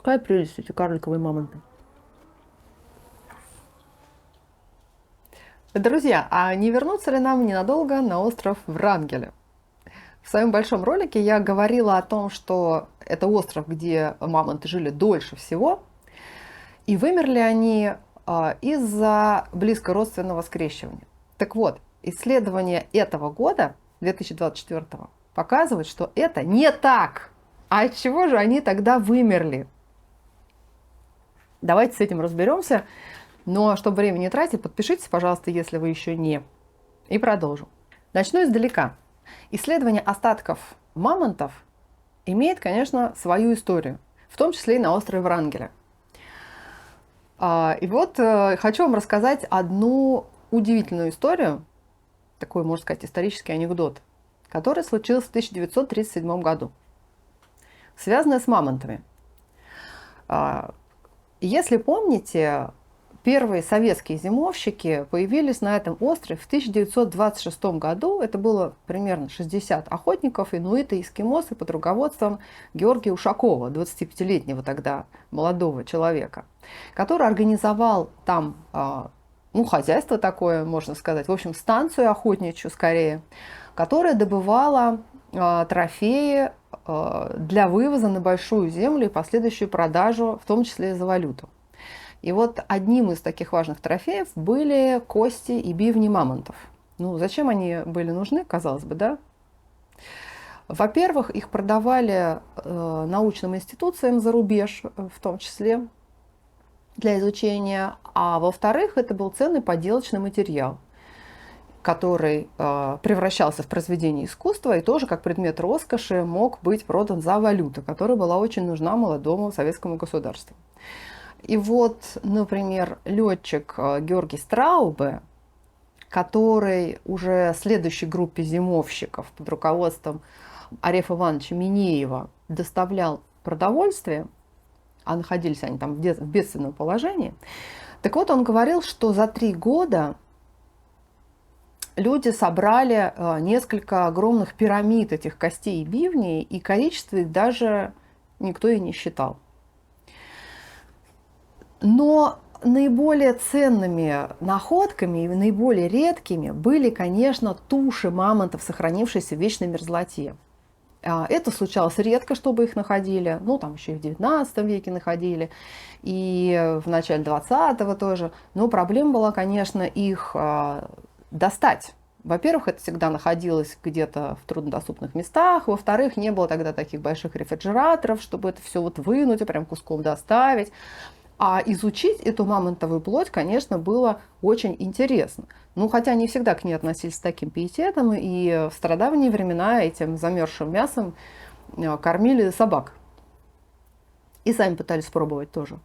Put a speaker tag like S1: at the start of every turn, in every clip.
S1: Какая прелесть эти карликовые мамонты. Друзья, а не вернуться ли нам ненадолго на остров Врангеля? В своем большом ролике я говорила о том, что это остров, где мамонты жили дольше всего, и вымерли они из-за близкородственного скрещивания. Так вот, исследование этого года, 2024, показывает, что это не так. А от чего же они тогда вымерли? Давайте с этим разберемся. Но чтобы время не тратить, подпишитесь, пожалуйста, если вы еще не. И продолжим. Начну издалека. Исследование остатков мамонтов имеет, конечно, свою историю, в том числе и на острове Врангеля. И вот хочу вам рассказать одну удивительную историю, такой, можно сказать, исторический анекдот, который случился в 1937 году, связанный с мамонтами. Если помните, первые советские зимовщики появились на этом острове в 1926 году. Это было примерно 60 охотников, инуиты и эскимосы под руководством Георгия Ушакова, 25-летнего тогда молодого человека, который организовал там хозяйство такое, можно сказать, в общем, станцию охотничью скорее, которая добывала трофеи для вывоза на большую землю и последующую продажу, в том числе и за валюту. И вот одним из таких важных трофеев были кости и бивни мамонтов. Ну, зачем они были нужны, казалось бы, да? Во-первых, их продавали научным институциям за рубеж, в том числе для изучения. А во-вторых, это был ценный поделочный материал, который превращался в произведение искусства и тоже как предмет роскоши мог быть продан за валюту, которая была очень нужна молодому советскому государству. И вот, например, летчик Георгий Страубе, который уже следующей группе зимовщиков под руководством Арефа Ивановича Минеева доставлял продовольствие, а находились они там в бедственном положении, так вот он говорил, что за 3 года люди собрали несколько огромных пирамид этих костей и бивней, и количество их даже никто и не считал. Но наиболее ценными находками и наиболее редкими были, конечно, туши мамонтов, сохранившиеся в вечной мерзлоте. Это случалось редко, чтобы их находили. Ну, там еще и в 19 веке находили, и в начале 20-го тоже. Но проблема была, конечно, их достать. Во-первых, это всегда находилось где-то в труднодоступных местах. Во-вторых, не было тогда таких больших рефрижераторов, чтобы это все вот вынуть и прям куском доставить. А изучить эту мамонтовую плоть, конечно, было очень интересно. Ну, хотя не всегда к ней относились с таким пиететом, и в стародавние времена этим замерзшим мясом кормили собак. И сами пытались пробовать тоже.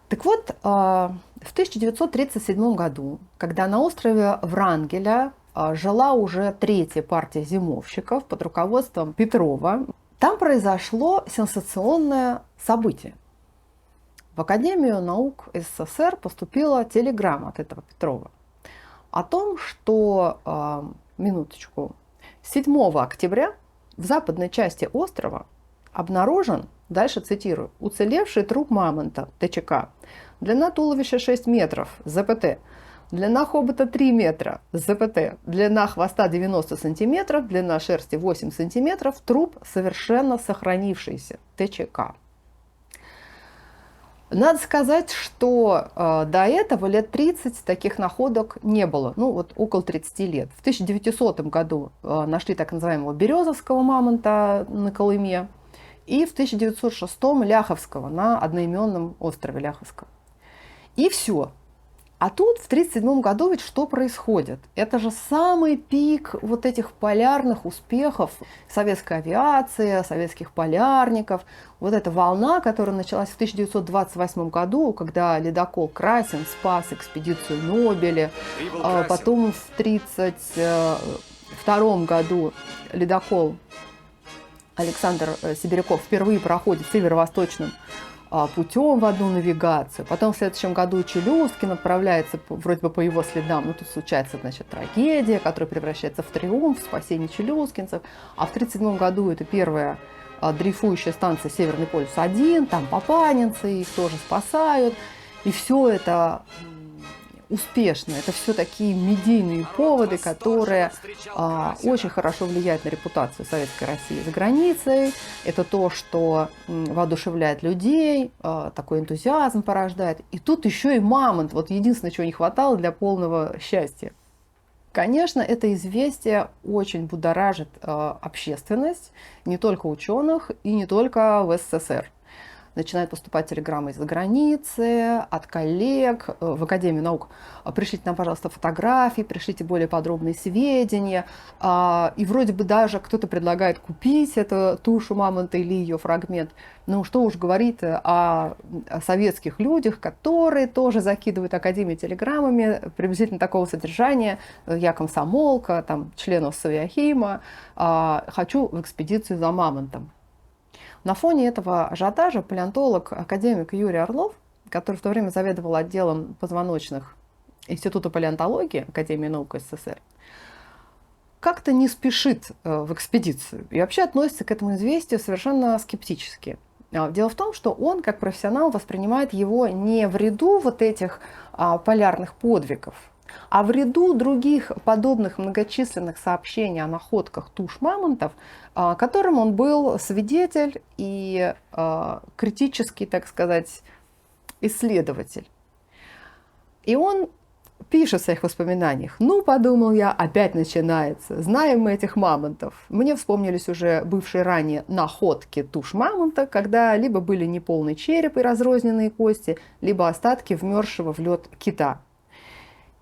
S1: Так вот, в 1937 году, когда на острове Врангеля жила уже 3-я партия зимовщиков под руководством Петрова, там произошло сенсационное событие. В Академию наук СССР поступила телеграмма от этого Петрова о том, что, минуточку, 7 октября в западной части острова обнаружен, дальше цитирую, уцелевший труп мамонта ТЧК. Длина туловища 6 метров, ЗПТ. Длина хобота 3 метра, ЗПТ. Длина хвоста 90 сантиметров, длина шерсти 8 сантиметров. Труп совершенно сохранившийся, ТЧК. Надо сказать, что до этого лет 30 таких находок не было, ну вот около 30 лет. В 1900 году нашли так называемого березовского мамонта на Колыме и в 1906 ляховского на одноименном острове Ляховском. И все. А тут в 1937 году ведь что происходит? Это же самый пик вот этих полярных успехов советской авиации, советских полярников. Вот эта волна, которая началась в 1928 году, когда ледокол «Красин» спас экспедицию Нобеля. Потом в 1932 году ледокол Александр Сибиряков впервые проходит северо-восточным путем в одну навигацию. Потом в следующем году Челюскин отправляется вроде бы по его следам. Но тут случается, значит, трагедия, которая превращается в триумф, спасение челюскинцев. А в 1937 году это первая дрейфующая станция Северный полюс-1, там папанинцы, их тоже спасают. И все это успешно. Это все такие медийные поводы, которые очень хорошо влияют на репутацию Советской России за границей. Это то, что воодушевляет людей, такой энтузиазм порождает. И тут еще и мамонт. Вот единственное, чего не хватало для полного счастья. Конечно, это известие очень будоражит общественность, не только ученых и не только в СССР. Начинают поступать телеграммы из-за границы, от коллег в Академию наук. Пришлите нам, пожалуйста, фотографии, пришлите более подробные сведения. И вроде бы даже кто-то предлагает купить эту тушу мамонта или ее фрагмент. Ну, что уж говорить о советских людях, которые тоже закидывают Академию телеграммами приблизительно такого содержания. Я комсомолка, там, членов Совиахима, хочу в экспедицию за мамонтом. На фоне этого ажиотажа палеонтолог, академик Юрий Орлов, который в то время заведовал отделом позвоночных Института палеонтологии Академии наук СССР, как-то не спешит в экспедицию и вообще относится к этому известию совершенно скептически. Дело в том, что он, как профессионал, воспринимает его не в ряду вот этих полярных подвигов, а в ряду других подобных многочисленных сообщений о находках туш мамонтов, которым он был свидетель и критический, так сказать, исследователь. И он пишет в своих воспоминаниях: ну, подумал я, опять начинается. Знаем мы этих мамонтов. Мне вспомнились уже бывшие ранее находки туш мамонта, когда либо были неполный череп и разрозненные кости, либо остатки вмерзшего в лед кита.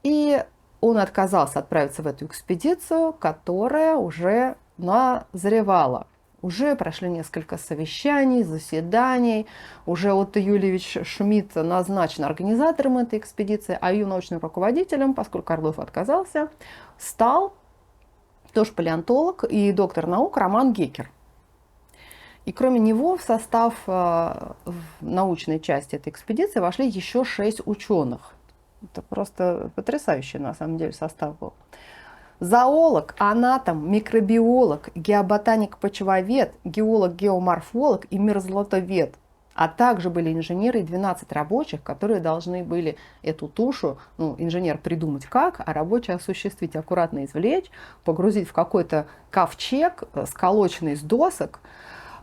S1: И он отказался отправиться в эту экспедицию, которая уже назревала. Уже прошли несколько совещаний, заседаний. Уже Отто Юльевич Шмидт назначен организатором этой экспедиции, а ее научным руководителем, поскольку Орлов отказался, стал тоже палеонтолог и доктор наук Роман Геккер. И кроме него в состав в научной части этой экспедиции вошли еще 6 ученых. Это просто потрясающий, на самом деле, состав был. Зоолог, анатом, микробиолог, геоботаник-почвовед, геолог-геоморфолог и мерзлотовед. А также были инженеры и 12 рабочих, которые должны были эту тушу, инженер придумать как, а рабочий осуществить, аккуратно извлечь, погрузить в какой-то ковчег, сколоченный из досок.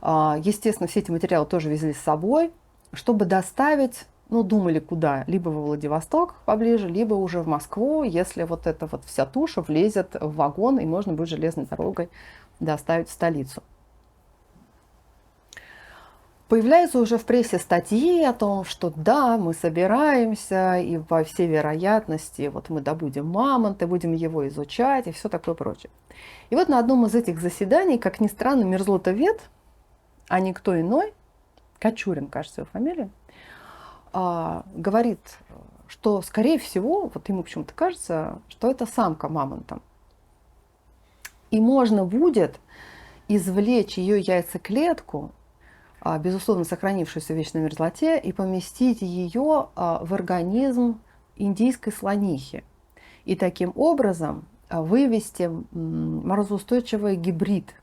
S1: Естественно, все эти материалы тоже везли с собой, чтобы доставить. Думали куда? Либо во Владивосток поближе, либо уже в Москву, если вот эта вот вся туша влезет в вагон, и можно будет железной дорогой доставить в столицу. Появляются уже в прессе статьи о том, что да, мы собираемся, и по всей вероятности вот мы добудем мамонта, будем его изучать, и все такое прочее. И вот на одном из этих заседаний, как ни странно, мерзлотовед, а никто иной, Кочурин, кажется, его фамилия, говорит, что, скорее всего, вот ему почему-то кажется, что это самка мамонта. И можно будет извлечь ее яйцеклетку, безусловно, сохранившуюся в вечной мерзлоте, и поместить ее в организм индийской слонихи. И таким образом вывести морозоустойчивый гибрид.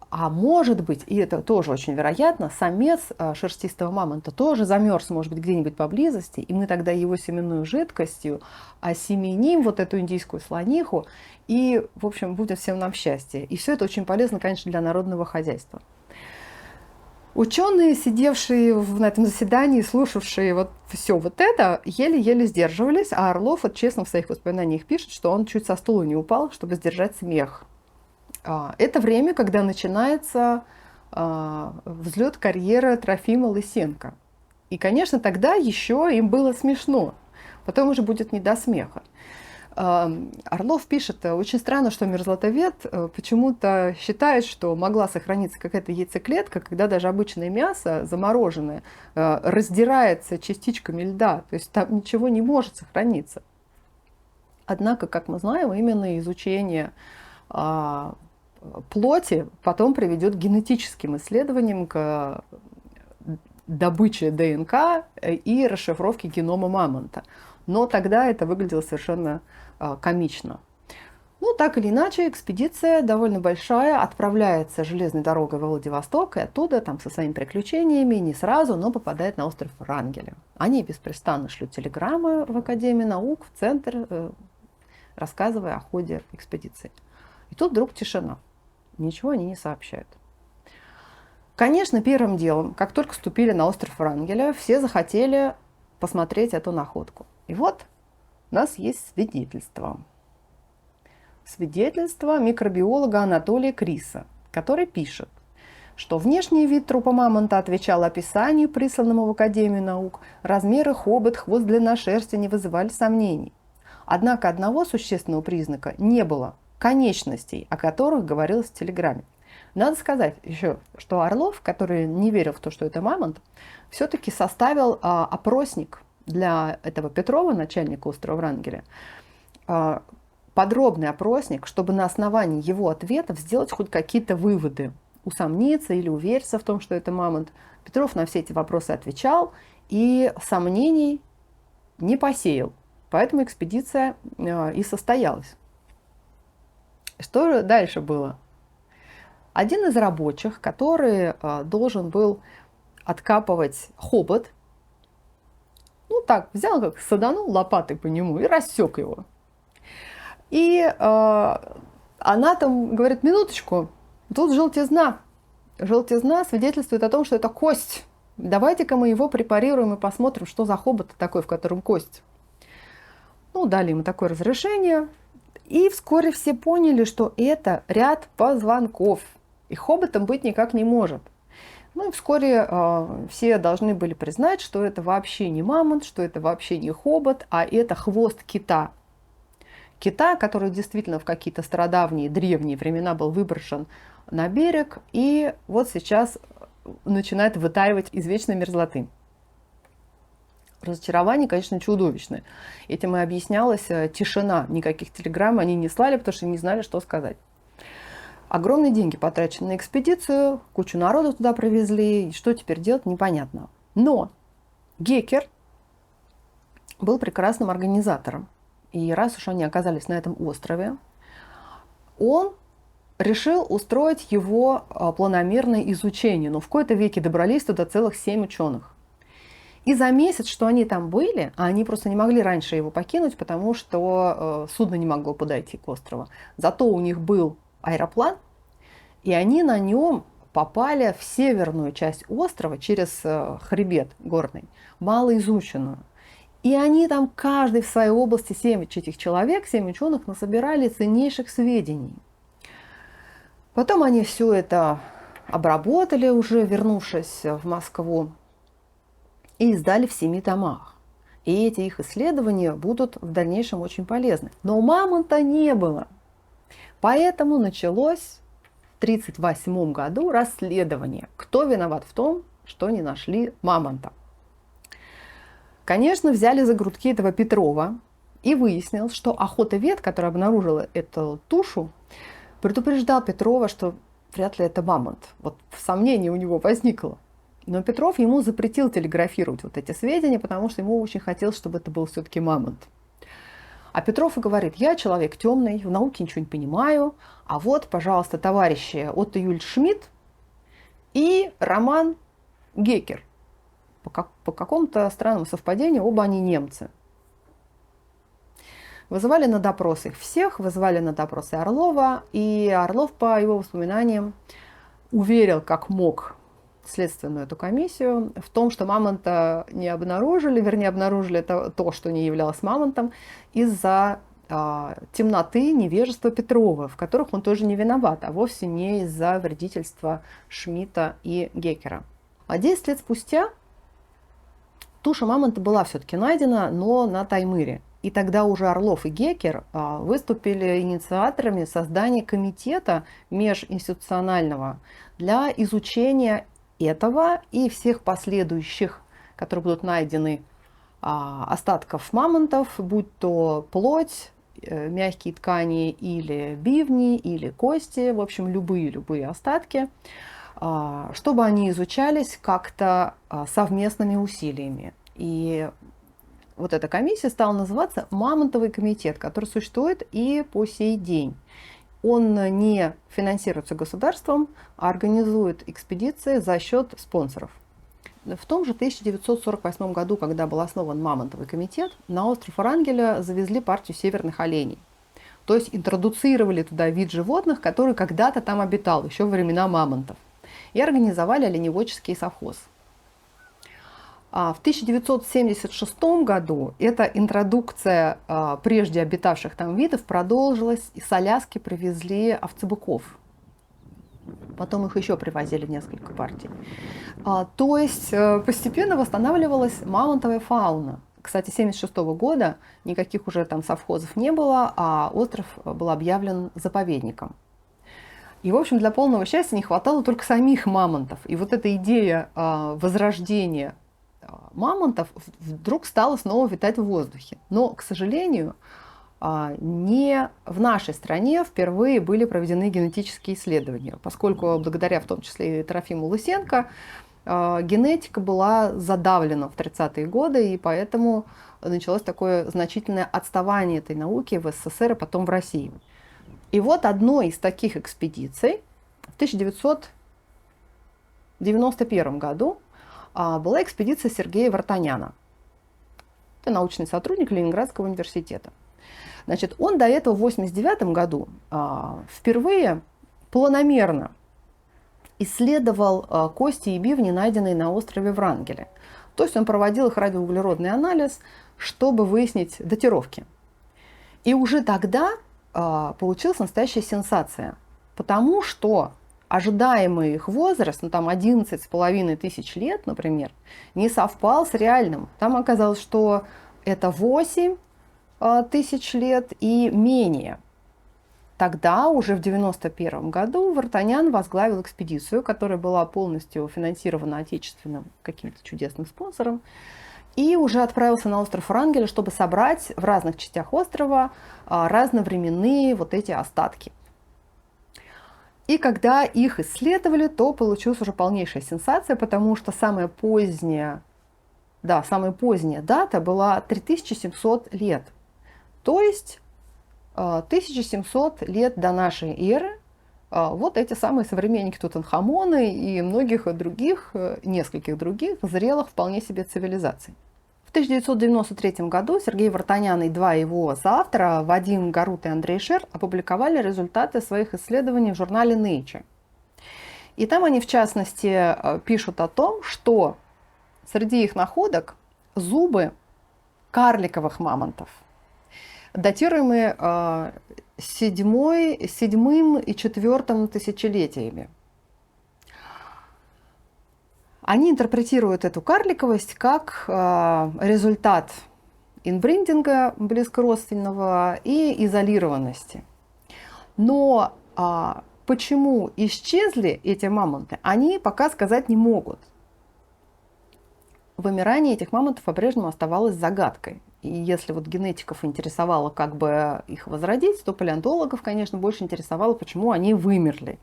S1: А может быть, и это тоже очень вероятно, самец шерстистого мамонта тоже замерз, может быть, где-нибудь поблизости, и мы тогда его семенную жидкостью осеменим вот эту индийскую слониху, и, в общем, будет всем нам счастье. И все это очень полезно, конечно, для народного хозяйства. Ученые, сидевшие на этом заседании, слушавшие вот все вот это, еле-еле сдерживались, а Орлов вот честно в своих воспоминаниях пишет, что он чуть со стула не упал, чтобы сдержать смех. Это время, когда начинается взлет карьеры Трофима Лысенко. И, конечно, тогда еще им было смешно, потом уже будет не до смеха. Орлов пишет: очень странно, что мерзлотовед почему-то считает, что могла сохраниться какая-то яйцеклетка, когда даже обычное мясо, замороженное, раздирается частичками льда, то есть там ничего не может сохраниться. Однако, как мы знаем, именно изучение плоти потом приведет к генетическим исследованиям, к добыче ДНК и расшифровке генома мамонта. Но тогда это выглядело совершенно комично. Ну, так или иначе, экспедиция довольно большая, отправляется железной дорогой во Владивосток, и оттуда, там, со своими приключениями, не сразу, но попадает на остров Врангеля. Они беспрестанно шлют телеграммы в Академию наук, в центр, рассказывая о ходе экспедиции. И тут вдруг тишина. Ничего они не сообщают. Конечно, первым делом, как только ступили на остров Врангеля, все захотели посмотреть эту находку. И вот у нас есть свидетельство. Свидетельство микробиолога Анатолия Криса, который пишет, что внешний вид трупа мамонта отвечал описанию, присланному в Академию наук, размеры, хобот, хвост, длина шерсти не вызывали сомнений. Однако одного существенного признака не было – конечностей, о которых говорилось в телеграмме. Надо сказать еще, что Орлов, который не верил в то, что это мамонт, все-таки составил опросник для этого Петрова, начальника острова Врангеля, подробный опросник, чтобы на основании его ответов сделать хоть какие-то выводы, усомниться или увериться в том, что это мамонт. Петров на все эти вопросы отвечал и сомнений не посеял. Поэтому экспедиция и состоялась. Что же дальше было? Один из рабочих, который должен был откапывать хобот, ну так, взял, как саданул лопатой по нему и рассек его. И она там говорит, минуточку, тут желтизна. Желтизна свидетельствует о том, что это кость. Давайте-ка мы его препарируем и посмотрим, что за хобот такой, в котором кость. Ну, дали ему такое разрешение. И вскоре все поняли, что это ряд позвонков. И хоботом быть никак не может. Ну и вскоре все должны были признать, что это вообще не мамонт, что это вообще не хобот, а это хвост кита. Кита, который действительно в какие-то стародавние, древние времена был выброшен на берег, и вот сейчас начинает вытаивать из вечной мерзлоты. Разочарование, конечно, чудовищное. Этим и объяснялась тишина. Никаких телеграмм они не слали, потому что не знали, что сказать. Огромные деньги потрачены на экспедицию, кучу народу туда привезли, и что теперь делать, непонятно. Но Геккер был прекрасным организатором. И раз уж они оказались на этом острове, он решил устроить его планомерное изучение. Но в кои-то веки добрались туда целых 7 ученых. И за месяц, что они там были, а они просто не могли раньше его покинуть, потому что судно не могло подойти к острову. Зато у них был аэроплан, и они на нем попали в северную часть острова через хребет горный, малоизученную. И они там, каждый в своей области, 7 этих человек, 7 ученых, насобирали ценнейших сведений. Потом они все это обработали уже, вернувшись в Москву, и издали в 7 томах. И эти их исследования будут в дальнейшем очень полезны. Но мамонта не было. Поэтому началось в 1938 году расследование. Кто виноват в том, что не нашли мамонта? Конечно, взяли за грудки этого Петрова, и выяснилось, что охотовед, который обнаружил эту тушу, предупреждал Петрова, что вряд ли это мамонт. Вот сомнение у него возникло. Но Петров ему запретил телеграфировать вот эти сведения, потому что ему очень хотелось, чтобы это был все-таки мамонт. А Петров и говорит, я человек темный, в науке ничего не понимаю, а вот, пожалуйста, товарищи Отто Юльд Шмидт и Роман Геккер. По какому-то странному совпадению оба они немцы. Вызывали на допрос их всех, вызывали на допросы Орлова, и Орлов, по его воспоминаниям, уверил, как мог, следственную эту комиссию в том, что мамонта не обнаружили, вернее, обнаружили то, что не являлось мамонтом, из-за темноты, невежества Петрова, в которых он тоже не виноват, а вовсе не из-за вредительства Шмидта и Геккера. А 10 лет спустя туша мамонта была все-таки найдена, но на Таймыре. И тогда уже Орлов и Геккер выступили инициаторами создания комитета межинституционального для изучения этого и всех последующих, которые будут найдены, остатков мамонтов, будь то плоть, мягкие ткани или бивни, или кости, в общем, любые остатки, чтобы они изучались как-то совместными усилиями. И вот эта комиссия стала называться Мамонтовый комитет, который существует и по сей день. Он не финансируется государством, а организует экспедиции за счет спонсоров. В том же 1948 году, когда был основан Мамонтовый комитет, на остров Врангеля завезли партию северных оленей. То есть интродуцировали туда вид животных, который когда-то там обитал, еще во времена мамонтов. И организовали оленеводческий совхоз. А в 1976 году эта интродукция прежде обитавших там видов продолжилась, и с Аляски привезли овцебыков. Потом их еще привозили несколько партий. То есть постепенно восстанавливалась мамонтовая фауна. Кстати, 1976 года никаких уже там совхозов не было, а остров был объявлен заповедником. И, в общем, для полного счастья не хватало только самих мамонтов. И вот эта идея возрождения мамонтов вдруг стала снова витать в воздухе. Но, к сожалению, не в нашей стране впервые были проведены генетические исследования, поскольку благодаря в том числе и Трофиму Лысенко генетика была задавлена в 30-е годы, и поэтому началось такое значительное отставание этой науки в СССР и потом в России. И вот одной из таких экспедиций в 1991 году была экспедиция Сергея Вартаняна. Это научный сотрудник Ленинградского университета. Значит, он до этого в 1989 году впервые планомерно исследовал кости и бивни, найденные на острове Врангеля. То есть он проводил их радиоуглеродный анализ, чтобы выяснить датировки. И уже тогда получилась настоящая сенсация, потому что ожидаемый их возраст, ну там 11,5 тысяч лет, например, не совпал с реальным. Там оказалось, что это 8 тысяч лет и менее. Тогда, уже в 1991 году, Вартанян возглавил экспедицию, которая была полностью финансирована отечественным каким-то чудесным спонсором, и уже отправился на остров Врангеля, чтобы собрать в разных частях острова разновременные вот эти остатки. И когда их исследовали, то получилась уже полнейшая сенсация, потому что самая поздняя дата была 3700 лет. То есть 1700 лет до нашей эры вот эти самые современники Тутанхамона и многих других, нескольких других зрелых вполне себе цивилизаций. В 1993 году Сергей Вартанян и два его соавтора, Вадим Гарут и Андрей Шер, опубликовали результаты своих исследований в журнале Nature. И там они, в частности, пишут о том, что среди их находок зубы карликовых мамонтов, датируемые седьмым и четвертым тысячелетиями. Они интерпретируют эту карликовость как результат инбриндинга близкородственного и изолированности. Но почему исчезли эти мамонты, они пока сказать не могут. Вымирание этих мамонтов по-прежнему оставалось загадкой. И если вот генетиков интересовало, как бы их возродить, то палеонтологов, конечно, больше интересовало, почему они вымерли.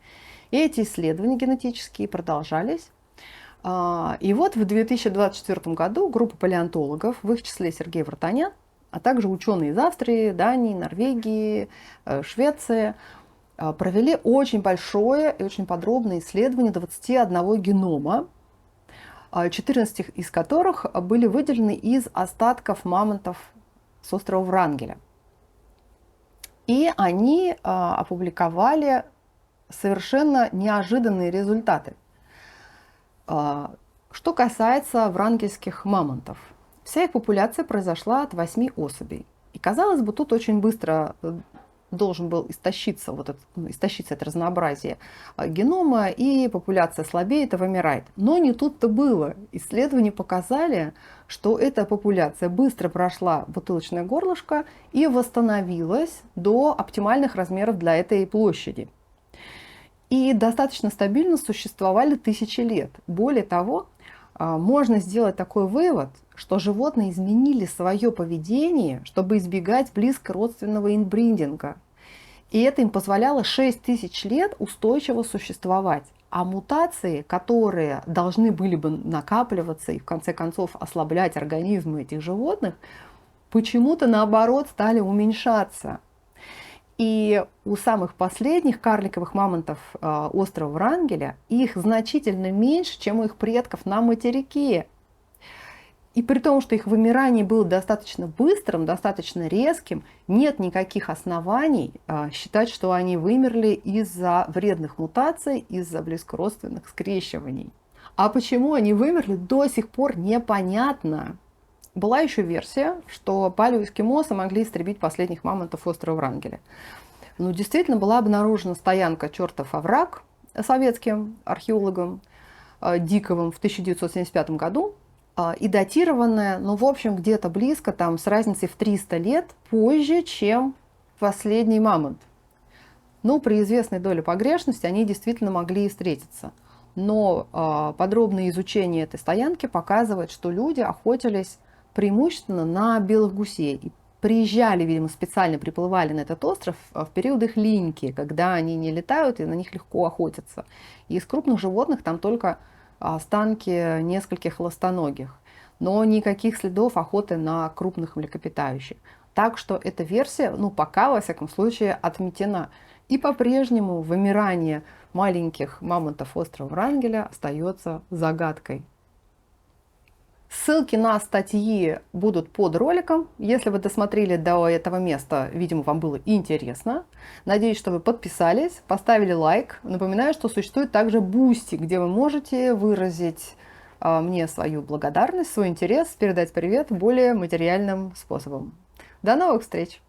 S1: И эти исследования генетические продолжались. И вот в 2024 году группа палеонтологов, в их числе Сергей Вартанян, а также ученые из Австрии, Дании, Норвегии, Швеции, провели очень большое и очень подробное исследование 21 генома, 14 из которых были выделены из остатков мамонтов с острова Врангеля. И они опубликовали совершенно неожиданные результаты. Что касается врангельских мамонтов, вся их популяция произошла от 8 особей. И казалось бы, тут очень быстро должен был истощиться это разнообразие генома, и популяция слабеет и вымирает. Но не тут-то было. Исследования показали, что эта популяция быстро прошла бутылочное горлышко и восстановилась до оптимальных размеров для этой площади. И достаточно стабильно существовали тысячи лет. Более того, можно сделать такой вывод, что животные изменили свое поведение, чтобы избегать близкородственного инбриндинга. И это им позволяло 6000 лет устойчиво существовать. А мутации, которые должны были бы накапливаться и в конце концов ослаблять организмы этих животных, почему-то наоборот стали уменьшаться. И у самых последних карликовых мамонтов острова Врангеля их значительно меньше, чем у их предков на материке. И при том, что их вымирание было достаточно быстрым, достаточно резким, нет никаких оснований считать, что они вымерли из-за вредных мутаций, из-за близкородственных скрещиваний. А почему они вымерли, до сих пор непонятно. Была еще версия, что палеоэскимосы могли истребить последних мамонтов острова Врангеля. Но действительно была обнаружена стоянка «Чертов овраг» советским археологом Диковым в 1975 году, и датированная, ну, в общем, где-то близко, там, с разницей в 300 лет позже, чем последний мамонт. Ну, при известной доле погрешности они действительно могли и встретиться. Но подробное изучение этой стоянки показывает, что люди охотились преимущественно на белых гусей. И приезжали, видимо, специально приплывали на этот остров в период их линьки, когда они не летают и на них легко охотятся. И из крупных животных там только останки нескольких ластоногих, но никаких следов охоты на крупных млекопитающих. Так что эта версия, ну, пока, во всяком случае, отметена. И по-прежнему вымирание маленьких мамонтов острова Врангеля остается загадкой. Ссылки на статьи будут под роликом. Если вы досмотрели до этого места, видимо, вам было интересно. Надеюсь, что вы подписались, поставили лайк. Напоминаю, что существует также Boosty, где вы можете выразить мне свою благодарность, свой интерес, передать привет более материальным способом. До новых встреч!